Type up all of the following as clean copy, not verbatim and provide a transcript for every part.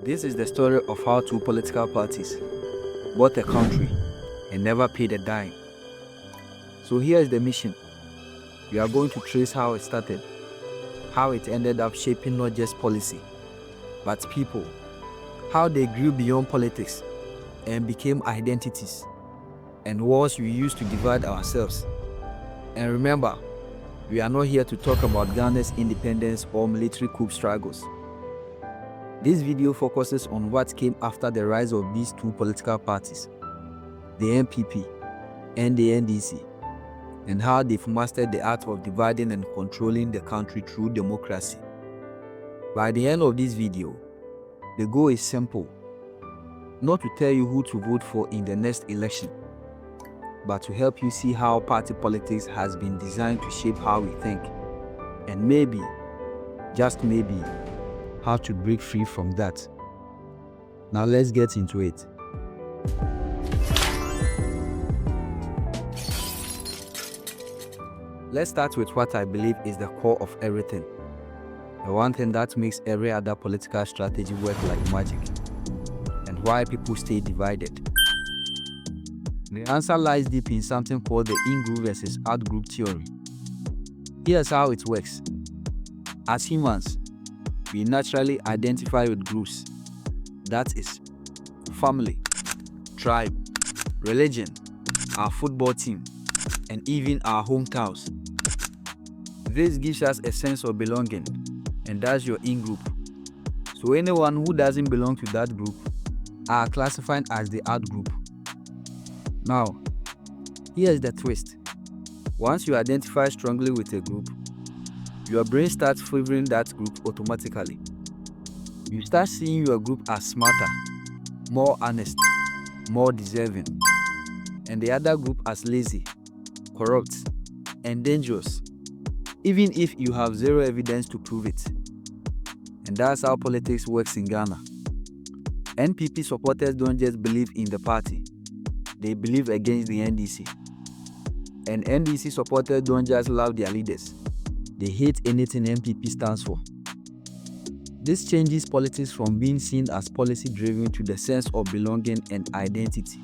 This is the story of how two political parties bought a country and never paid a dime. So here is the mission. We are going to trace how it started, how it ended up shaping not just policy, but people, how they grew beyond politics and became identities, and wars we used to divide ourselves. And remember, we are not here to talk about Ghana's independence or military coup struggles. This video focuses on what came after the rise of these two political parties, the NPP and the NDC, and how they've mastered the art of dividing and controlling the country through democracy. By the end of this video, the goal is simple: not to tell you who to vote for in the next election, but to help you see how party politics has been designed to shape how we think, and maybe, just maybe, how to break free from that. Now let's get into it. Let's start with what I believe is the core of everything. The one thing that makes every other political strategy work like magic, and why people stay divided. The answer lies deep in something called the in-group versus out-group theory. Here's how it works. As humans, we naturally identify with groups. That is, family, tribe, religion, our football team, and even our hometowns. This gives us a sense of belonging, and that's your in-group. So anyone who doesn't belong to that group are classified as the out-group. Now, here's the twist. Once you identify strongly with a group, your brain starts favoring that group automatically. You start seeing your group as smarter, more honest, more deserving, and the other group as lazy, corrupt, and dangerous, even if you have zero evidence to prove it. And that's how politics works in Ghana. NPP supporters don't just believe in the party, they believe against the NDC. And NDC supporters don't just love their leaders, they hate anything NPP stands for. This changes politics from being seen as policy-driven to the sense of belonging and identity.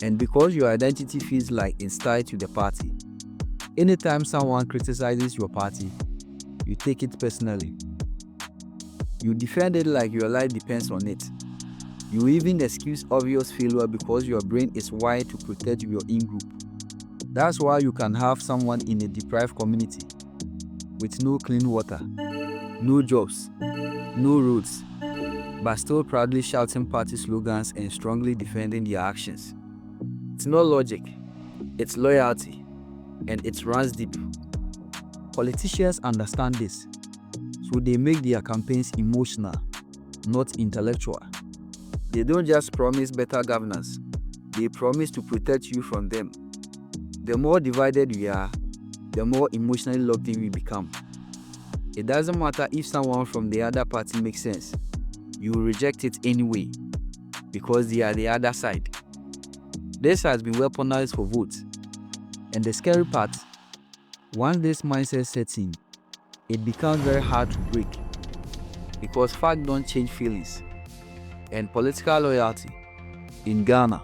And because your identity feels like it's tied to the party, anytime someone criticizes your party, you take it personally. You defend it like your life depends on it. You even excuse obvious failure because your brain is wired to protect your in-group. That's why you can have someone in a deprived community with no clean water, no jobs, no roads, but still proudly shouting party slogans and strongly defending their actions. It's not logic, it's loyalty, and it runs deep. Politicians understand this, so they make their campaigns emotional, not intellectual. They don't just promise better governance, they promise to protect you from them. The more divided we are, the more emotionally locked in we become. It doesn't matter if someone from the other party makes sense, you will reject it anyway, because they are the other side. This has been weaponized for votes. And the scary part, once this mindset sets in, it becomes very hard to break, because facts don't change feelings, and political loyalty in Ghana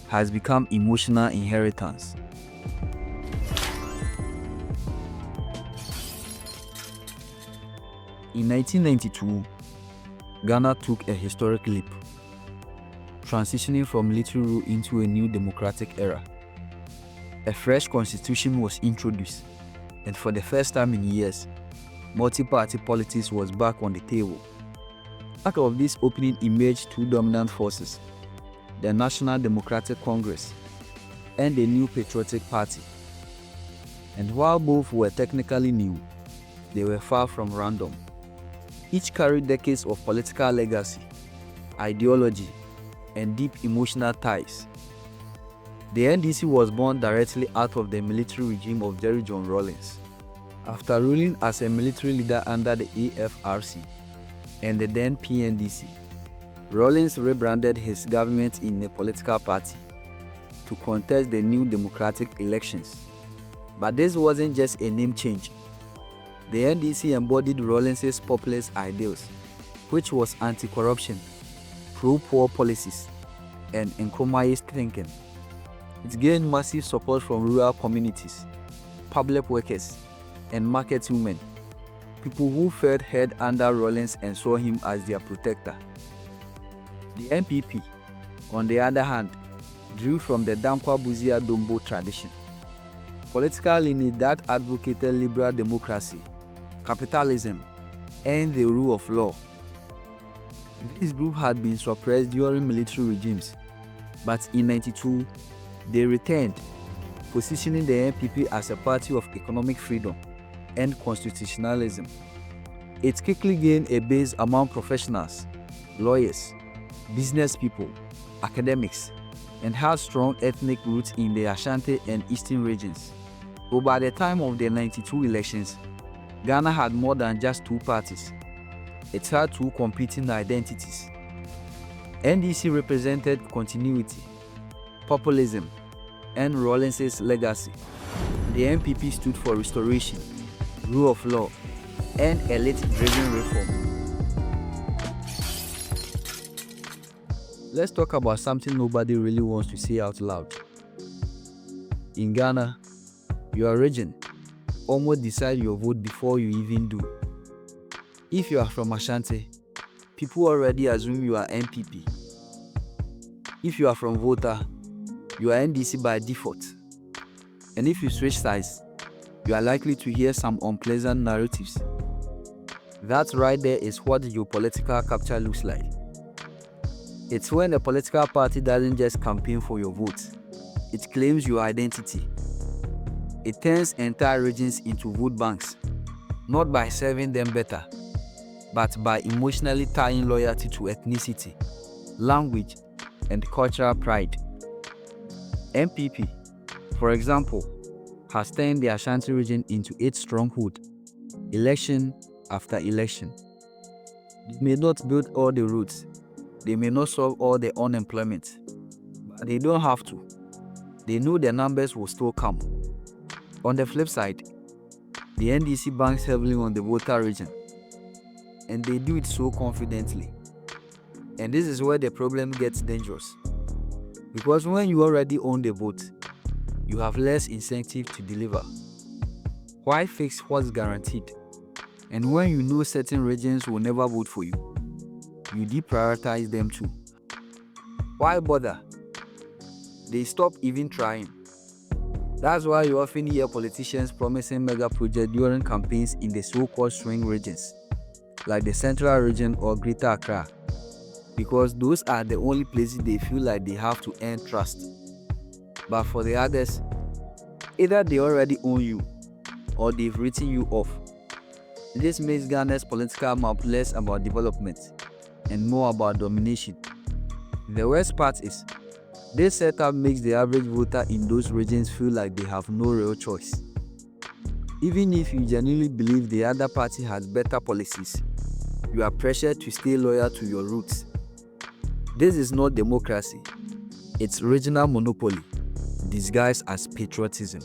has become emotional inheritance. In 1992, Ghana took a historic leap, transitioning from military rule into a new democratic era. A fresh constitution was introduced, and for the first time in years, multi-party politics was back on the table. Out of this opening emerged two dominant forces, the National Democratic Congress and the New Patriotic Party. And while both were technically new, they were far from random. Each carried decades of political legacy, ideology, and deep emotional ties. The NDC was born directly out of the military regime of Jerry John Rawlings. After ruling as a military leader under the AFRC and the then PNDC, Rawlings rebranded his government in a political party to contest the new democratic elections. But this wasn't just a name change. The NDC embodied Rawlings's populist ideals, which was anti-corruption, pro-poor policies, and Nkrumahist thinking. It gained massive support from rural communities, public workers, and market women, people who felt head under Rawlings and saw him as their protector. The NPP, on the other hand, drew from the Dankwa Buzia Dombo tradition, political lineage that advocated liberal democracy, capitalism, and the rule of law. This group had been suppressed during military regimes, but in 1992, they returned, positioning the NPP as a party of economic freedom and constitutionalism. It quickly gained a base among professionals, lawyers, business people, academics, and had strong ethnic roots in the Ashanti and Eastern regions. But by the time of the 1992 elections, Ghana had more than just two parties. It had two competing identities. NDC represented continuity, populism, and Rawlings' legacy. The NPP stood for restoration, rule of law, and elite-driven reform. Let's talk about something nobody really wants to say out loud. In Ghana, your region almost decides your vote before you even do. If you are from Ashanti, people already assume you are NPP. If you are from Volta, you are NDC by default. And if you switch sides, you are likely to hear some unpleasant narratives. That right there is what geopolitical capture looks like. It's when a political party doesn't just campaign for your vote, it claims your identity. It turns entire regions into vote banks, not by serving them better, but by emotionally tying loyalty to ethnicity, language, and cultural pride. NPP, for example, has turned the Ashanti region into its stronghold, election after election. They may not build all the roads, they may not solve all the unemployment, but they don't have to. They know the numbers will still come. On the flip side, the NDC banks heavily on the Volta region, and they do it so confidently. And this is where the problem gets dangerous. Because when you already own the vote, you have less incentive to deliver. Why fix what's guaranteed? And when you know certain regions will never vote for you, you deprioritize them too. Why bother? They stop even trying. That's why you often hear politicians promising mega projects during campaigns in the so-called swing regions, like the Central Region or Greater Accra, because those are the only places they feel like they have to earn trust. But for the others, either they already own you or they've written you off. This makes Ghana's political map less about development and more about domination. The worst part is, this setup makes the average voter in those regions feel like they have no real choice. Even if you genuinely believe the other party has better policies, you are pressured to stay loyal to your roots. This is not democracy, it's regional monopoly, disguised as patriotism.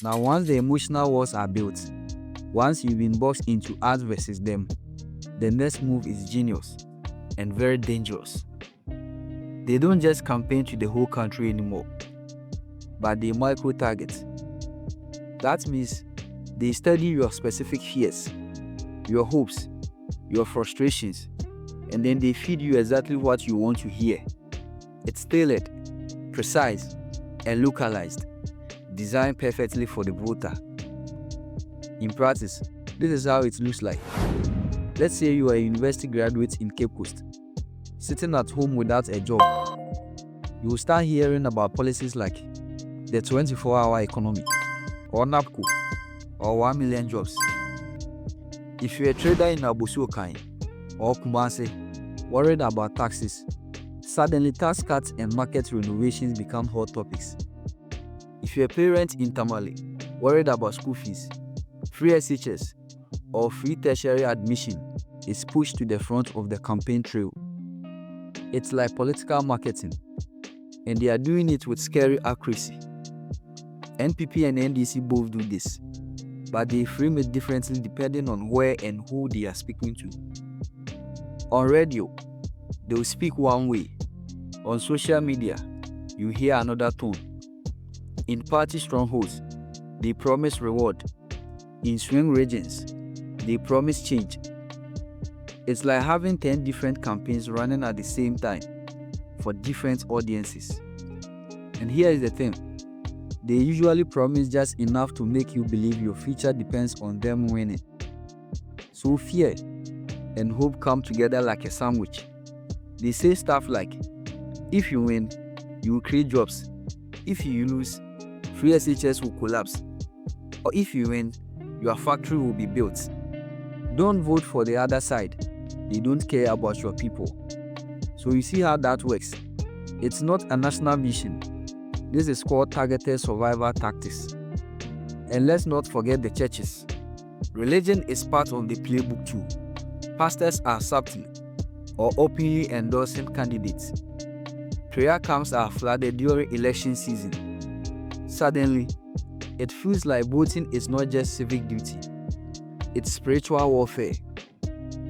Now, once the emotional walls are built, once you've been boxed into us versus them, the next move is genius and very dangerous. They don't just campaign to the whole country anymore, but they micro-target. That means they study your specific fears, your hopes, your frustrations, and then they feed you exactly what you want to hear. It's tailored, precise, and localized, designed perfectly for the voter. In practice, this is how it looks like. Let's say you are a university graduate in Cape Coast, sitting at home without a job. You will start hearing about policies like the 24-hour economy, or NAPCO, or 1 million jobs. If you're a trader in Abosuokai or Kumasi, worried about taxes, suddenly tax cuts and market renovations become hot topics. If you're a parent in Tamale, worried about school fees, free SHS, or free tertiary admission is pushed to the front of the campaign trail. It's like political marketing, and they are doing it with scary accuracy. NPP and NDC both do this. but they frame it differently depending on where and who they are speaking to. On radio, they will speak one way. On social media, you hear another tone. In party strongholds, they promise reward. In swing regions, they promise change. It's like having 10 different campaigns running at the same time for different audiences. And here is the thing. They usually promise just enough to make you believe your future depends on them winning. So fear and hope come together like a sandwich. They say stuff like, if you win, you will create jobs. If you lose, free SHS will collapse. Or if you win, your factory will be built. Don't vote for the other side. They don't care about your people. So you see how that works. It's not a national vision. This is called targeted survival tactics. And let's not forget the churches. Religion is part of the playbook too. Pastors are subtly or openly endorsing candidates. Prayer camps are flooded during election season. Suddenly, it feels like voting is not just civic duty. It's spiritual warfare.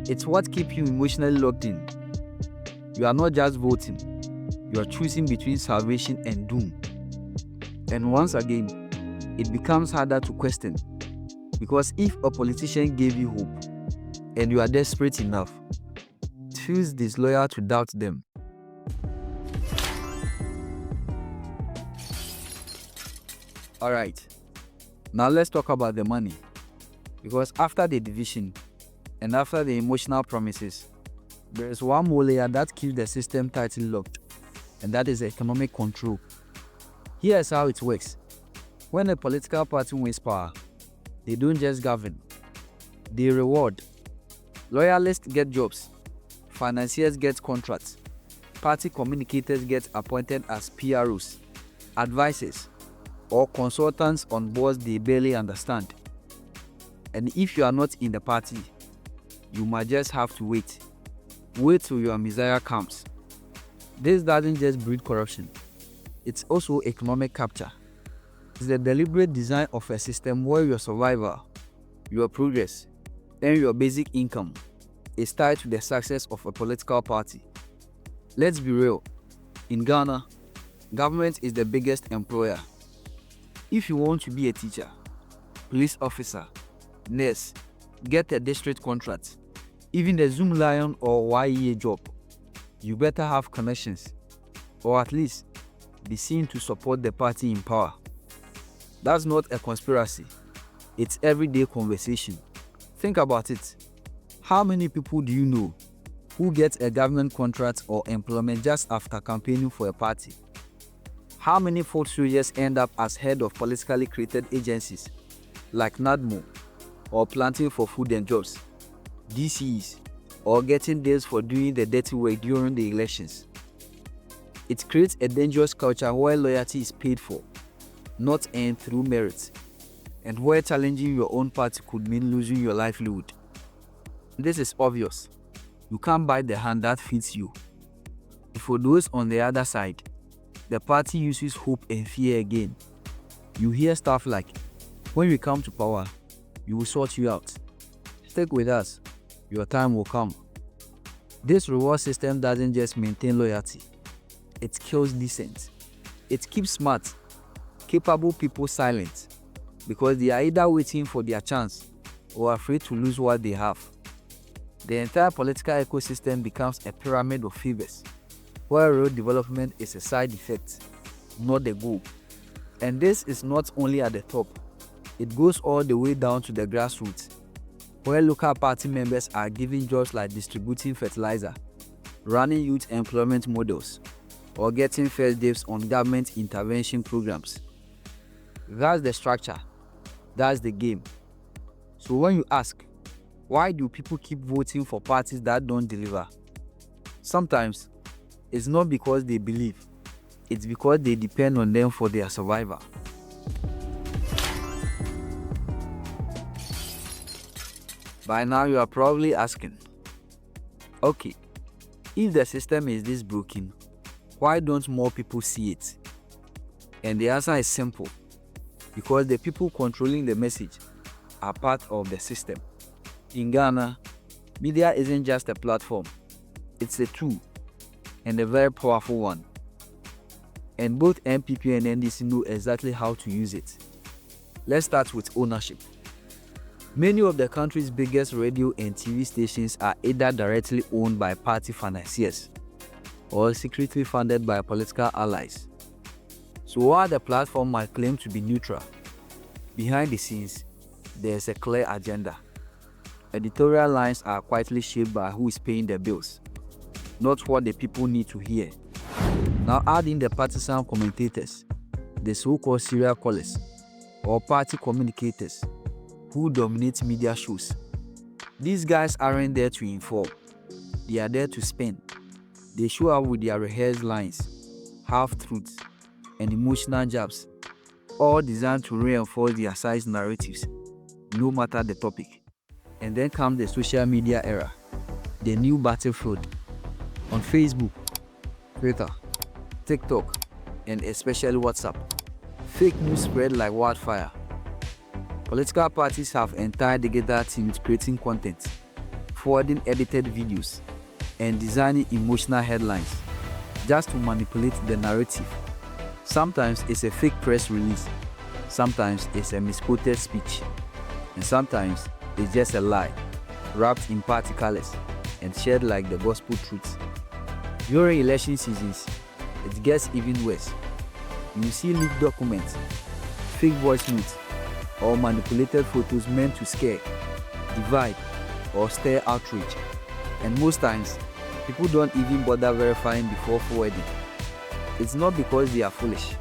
It's what keeps you emotionally locked in. You are not just voting. You are choosing between salvation and doom. And once again, it becomes harder to question. Because if a politician gave you hope and you are desperate enough, it feels disloyal to doubt them. Alright, now let's talk about the money. Because after the division and after the emotional promises, there is one more layer that keeps the system tightly locked, and that is economic control. Here's how it works. When a political party wins power, they don't just govern, they reward. Loyalists get jobs, financiers get contracts, party communicators get appointed as PROs, advisors, or consultants on boards they barely understand. And if you are not in the party, you might just have to wait. Wait till your Messiah comes. This doesn't just breed corruption. It's also economic capture. It's the deliberate design of a system where your survival, your progress, and your basic income is tied to the success of a political party. Let's be real. In Ghana, government is the biggest employer. If you want to be a teacher, police officer, nurse, get a district contract, even the Loom-Line or YEA job, you better have connections, or at least be seen to support the party in power. That's not a conspiracy. It's everyday conversation. Think about it. How many people do you know who get a government contract or employment just after campaigning for a party? How many foot soldiers end up as head of politically created agencies like NADMO, or planting for food and jobs, DCs, or getting deals for doing the dirty work during the elections? It creates a dangerous culture where loyalty is paid for, not earned through merit, and where challenging your own party could mean losing your livelihood. This is obvious. You can't bite the hand that feeds you. For those on the other side, the party uses hope and fear again. You hear stuff like, when we come to power, we will sort you out. Stick with us, your time will come. This reward system doesn't just maintain loyalty, it kills dissent. It keeps smart, capable people silent because they are either waiting for their chance or afraid to lose what they have. The entire political ecosystem becomes a pyramid of favors, where real development is a side effect, not the goal. And this is not only at the top, it goes all the way down to the grassroots, where local party members are given jobs like distributing fertilizer, running youth employment models, or getting first dibs on government intervention programs. That's the structure. That's the game. So when you ask, why do people keep voting for parties that don't deliver? Sometimes, it's not because they believe, it's because they depend on them for their survival. By now you are probably asking, okay, if the system is this broken, why don't more people see it? And the answer is simple. Because the people controlling the message are part of the system. In Ghana, media isn't just a platform, it's a tool, and a very powerful one. And both NPP and NDC know exactly how to use it. Let's start with ownership. Many of the country's biggest radio and TV stations are either directly owned by party financiers or secretly funded by political allies. So while the platform might claim to be neutral, behind the scenes, there's a clear agenda. Editorial lines are quietly shaped by who is paying the bills, not what the people need to hear. Now add in the partisan commentators, the so-called serial callers, or party communicators, who dominate media shows. These guys aren't there to inform, they are there to spin. They show up with their rehearsed lines, half-truths, and emotional jabs, all designed to reinforce their size narratives, no matter the topic. And then comes the social media era, the new battlefield. On Facebook, Twitter, TikTok, and especially WhatsApp, fake news spread like wildfire. Political parties have entire digital teams creating content, forwarding edited videos, and designing emotional headlines just to manipulate the narrative. Sometimes it's a fake press release, sometimes it's a misquoted speech, and sometimes it's just a lie, wrapped in party colors and shared like the gospel truth. During election seasons, it gets even worse. You see leaked documents, fake voice notes, or manipulated photos meant to scare, divide, or stir outrage. And most times, people don't even bother verifying before forwarding. It's not because they are foolish.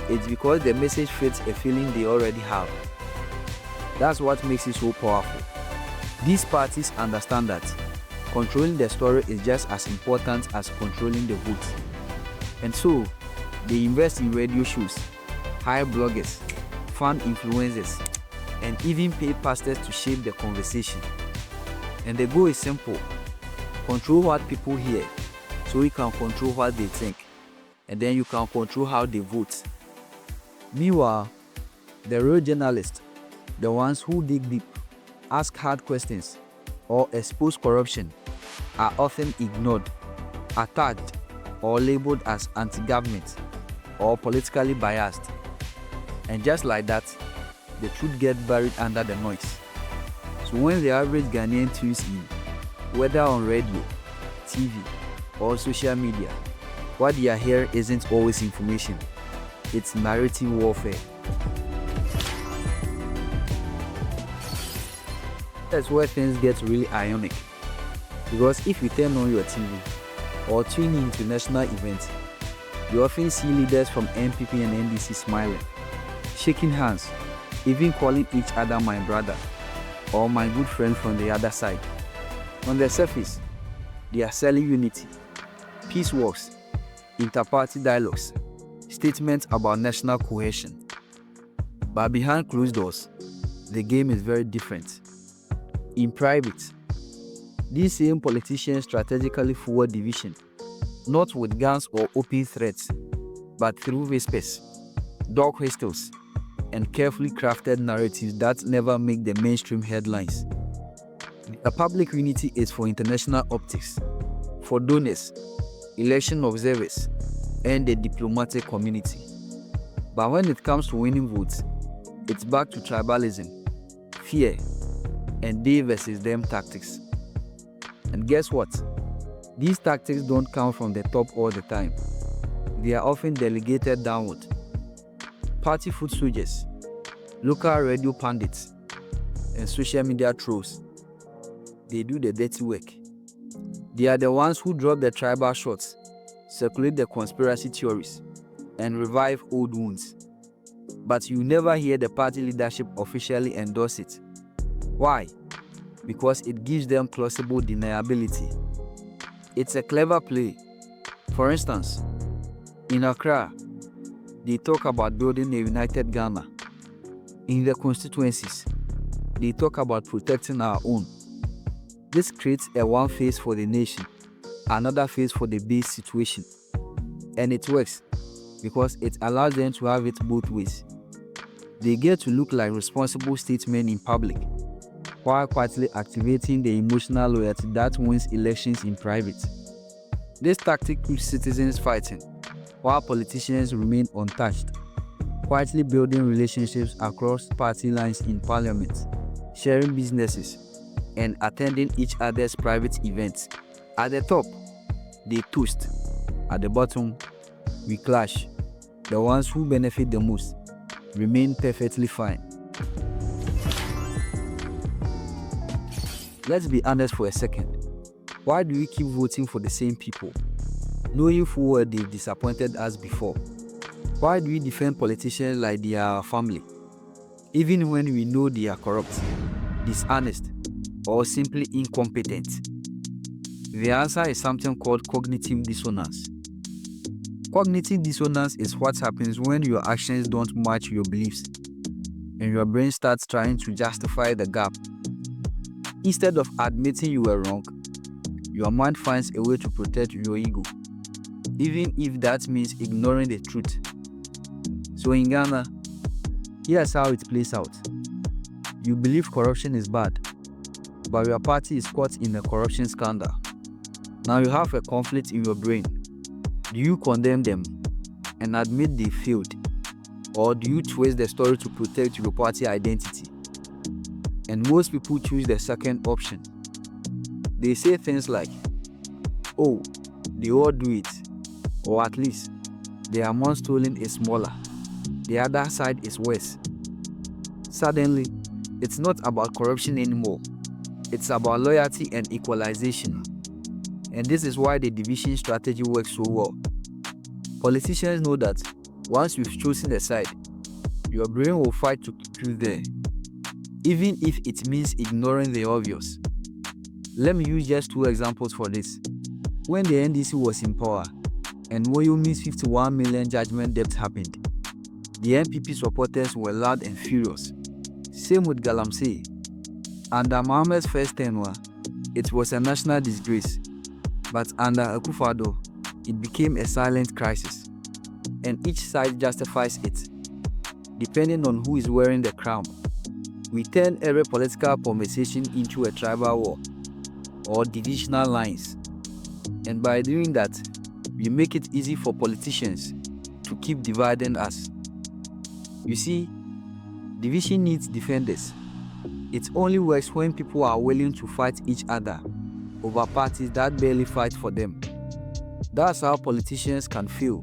It's because the message fits a feeling they already have. That's what makes it so powerful. These parties understand that controlling the story is just as important as controlling the vote. And so, they invest in radio shows, hire bloggers, fund influencers, and even pay pastors to shape the conversation. And the goal is simple: control what people hear so you can control what they think, and then you can control how they vote. Meanwhile, the real journalists, the ones who dig deep, ask hard questions, or expose corruption, are often ignored, attacked, or labeled as anti-government or politically biased. And just like that, the truth gets buried under the noise. So when the average Ghanaian tunes in, whether on radio, TV, or social media, what they are hearing isn't always information, it's narrative warfare. That's where things get really ironic. Because if you turn on your TV or tune into national events, you often see leaders from NPP and NDC smiling, shaking hands, even calling each other my brother or my good friend from the other side. On the surface, they are selling unity, peace walks, inter-party dialogues, statements about national cohesion. But behind closed doors, the game is very different. In private, these same politicians strategically forward division, not with guns or open threats, but through whispers, dark whistles, and carefully crafted narratives that never make the mainstream headlines. The public unity is for international optics, for donors, election observers, and the diplomatic community. But when it comes to winning votes, it's back to tribalism, fear, and they versus them tactics. And guess what? These tactics don't come from the top all the time. They are often delegated downward. Party foot soldiers, local radio pundits, and social media trolls, they do the dirty work. They are the ones who drop the tribal shots, circulate the conspiracy theories, and revive old wounds. But you never hear the party leadership officially endorse it. Why? Because it gives them plausible deniability. It's a clever play. For instance, in Accra, they talk about building a united Ghana. In the constituencies, they talk about protecting our own. This creates a one face for the nation, another face for the base situation. And it works because it allows them to have it both ways. They get to look like responsible statesmen in public, while quietly activating the emotional loyalty that wins elections in private. This tactic keeps citizens fighting, while politicians remain untouched, quietly building relationships across party lines in parliament, sharing businesses, and attending each other's private events. At the top, they toast. At the bottom, we clash. The ones who benefit the most remain perfectly fine. Let's be honest for a second. Why do we keep voting for the same people, knowing full well they've disappointed us before? Why do we defend politicians like they are our family, even when we know they are corrupt, dishonest, or simply incompetent? The answer is something called cognitive dissonance. Cognitive dissonance is what happens when your actions don't match your beliefs, and your brain starts trying to justify the gap. Instead of admitting you were wrong, your mind finds a way to protect your ego, even if that means ignoring the truth. So in Ghana, here's how it plays out. You believe corruption is bad, but your party is caught in a corruption scandal. Now you have a conflict in your brain. Do you condemn them and admit they failed? Or do you twist the story to protect your party identity? And most people choose the second option. They say things like, oh, they all do it, or at least the amount stolen is smaller, the other side is worse. Suddenly, it's not about corruption anymore. It's about loyalty and equalization. And this is why the division strategy works so well. Politicians know that once you've chosen a side, your brain will fight to keep you there, even if it means ignoring the obvious. Let me use just two examples for this. When the NDC was in power and Woyomi's 51 million judgment debt happened, the NPP supporters were loud and furious. Same with Galamsey. Under Mohammed's first tenure, it was a national disgrace, but under Akufo-Addo, it became a silent crisis, and each side justifies it, depending on who is wearing the crown. We turn every political conversation into a tribal war or divisional lines, and by doing that, we make it easy for politicians to keep dividing us. You see, division needs defenders. It only works when people are willing to fight each other over parties that barely fight for them. That's how politicians can fail,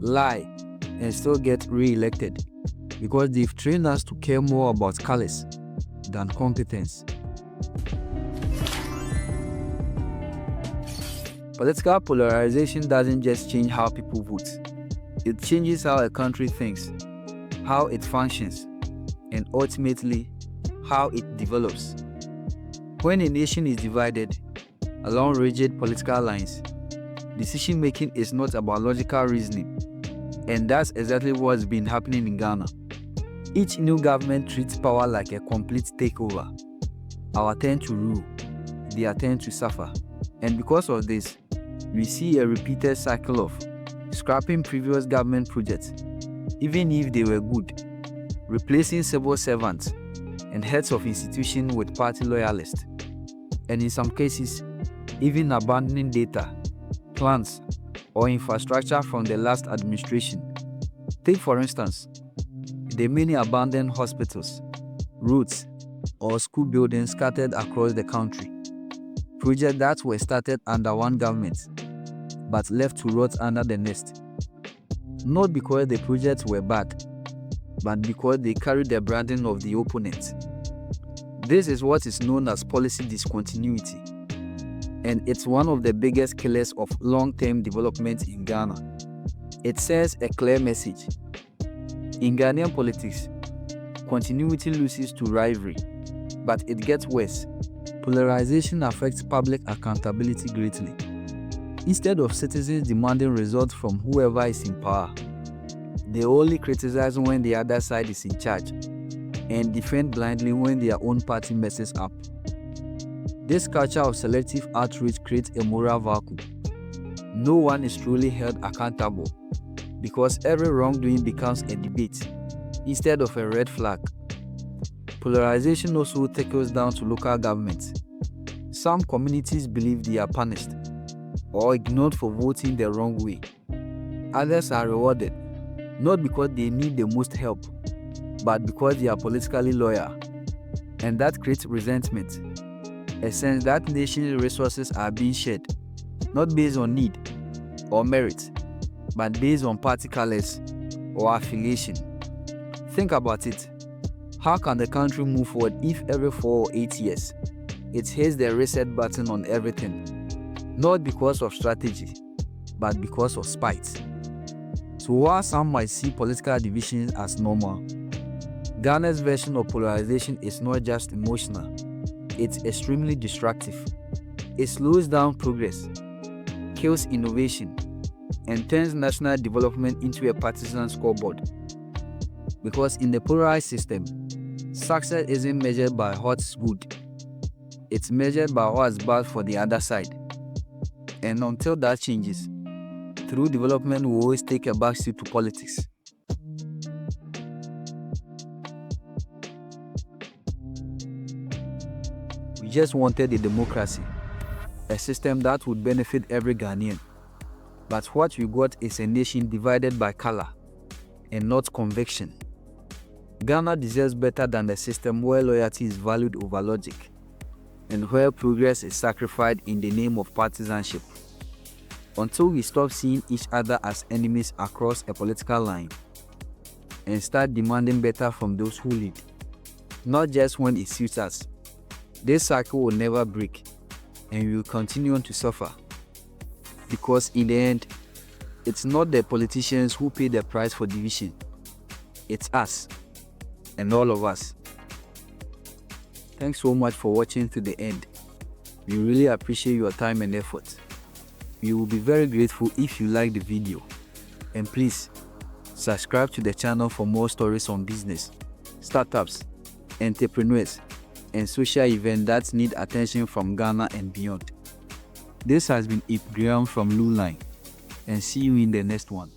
lie, and still get re-elected, because they've trained us to care more about callous than competence. Political polarization doesn't just change how people vote. It changes how a country thinks, how it functions, and ultimately, how it develops. When a nation is divided along rigid political lines, decision-making is not about logical reasoning, and that's exactly what's been happening in Ghana. Each new government treats power like a complete takeover. Our turn to rule, their turn to suffer. And because of this, we see a repeated cycle of scrapping previous government projects, even if they were good, replacing civil servants and heads of institutions with party loyalists, and in some cases, even abandoning data, plans, or infrastructure from the last administration. Take for instance, the many abandoned hospitals, roads, or school buildings scattered across the country. Projects that were started under one government, but left to rot under the next. Not because the projects were bad, but because they carried the branding of the opponent. This is what is known as policy discontinuity, and it's one of the biggest killers of long-term development in Ghana. It sends a clear message. In Ghanaian politics, continuity loses to rivalry, but it gets worse. Polarization affects public accountability greatly. Instead of citizens demanding results from whoever is in power, they only criticize when the other side is in charge and defend blindly when their own party messes up. This culture of selective outrage creates a moral vacuum. No one is truly held accountable because every wrongdoing becomes a debate, instead of a red flag. Polarization also trickles down to local governments. Some communities believe they are punished or ignored for voting the wrong way. Others are rewarded, not because they need the most help, but because they are politically loyal. And that creates resentment, a sense that nation's resources are being shared, not based on need or merit, but based on party colors or affiliation. Think about it. How can the country move forward if every 4 or 8 years it hits the reset button on everything? Not because of strategy, but because of spite. So while some might see political divisions as normal, Ghana's version of polarization is not just emotional, it's extremely destructive. It slows down progress, kills innovation, and turns national development into a partisan scoreboard. Because in the polarized system, success isn't measured by what's good, it's measured by what's bad for the other side. And until that changes, true development will always take a backseat to politics. We just wanted a democracy, a system that would benefit every Ghanaian. But what we got is a nation divided by color and not conviction. Ghana deserves better than a system where loyalty is valued over logic and where progress is sacrificed in the name of partisanship. Until we stop seeing each other as enemies across a political line and start demanding better from those who lead, not just when it suits us, this cycle will never break and we will continue on to suffer. Because in the end, it's not the politicians who pay the price for division, it's us and all of us. Thanks so much for watching to the end. We really appreciate your time and effort. We will be very grateful if you like the video. And please, subscribe to the channel for more stories on business, startups, entrepreneurs, and social events that need attention from Ghana and beyond. This has been Graham from Loom-Line, and see you in the next one.